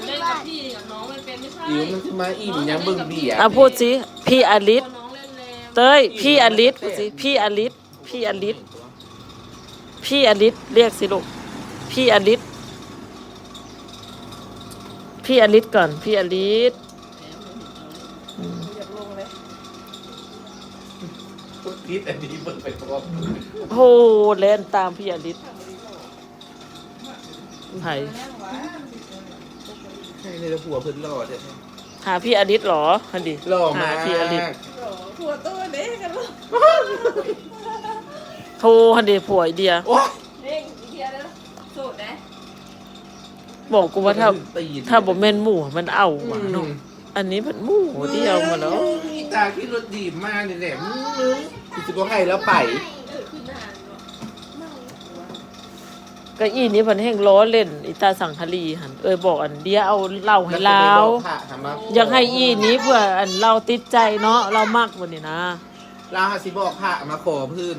เล่นกับพี่กับน้องมันเป็นไม่ใช่ อิ๋วมันจะมาอีหนูยังเบิ่งเบียร์ พูดสิพี่อลิศ น้องเล่นแรง เต้ยพี่อลิศพูดสิพี่อลิศพี่อลิศพี่อลิศเรียกสิลูกพี่อลิศพี่อลิศก่อนพี่อลิศ อยากลงเลย คิดอันนี้เบิ่งไปพร้อม โหเล่นตามพี่อลิศไผ่ ใช่เลยผัวเพิ่นหล่อเด้อ หาพี่อลิศเหรอฮันดิ หล่อมาก หาพี่อลิศ ผัวตัวเด็กกันลูก โทรฮันดิผัวไอเดีย โอ้ย เด็กอีเทียแล้วสูตรนะ บอกกูว่าถ้า ตีน ถ้าบ่แม่นหมู่มันเอาว่ะเนาะอันนี้เป็นหมู่เดียวมาแล้ว ตาที่รถดีมากเลยแหละคือจะบอกให้แล้วไป ก็อีนี้เพิ่นแห่งล้อเล่นอีตาสังคลีหันบอกอันเดียเอาเหล้าให้ลาวอยากให้อีนี้เพื่ออันเราติดใจเนาะเรามักวันนี้นะ ลาวหาสิบอกพระมาขอพื้น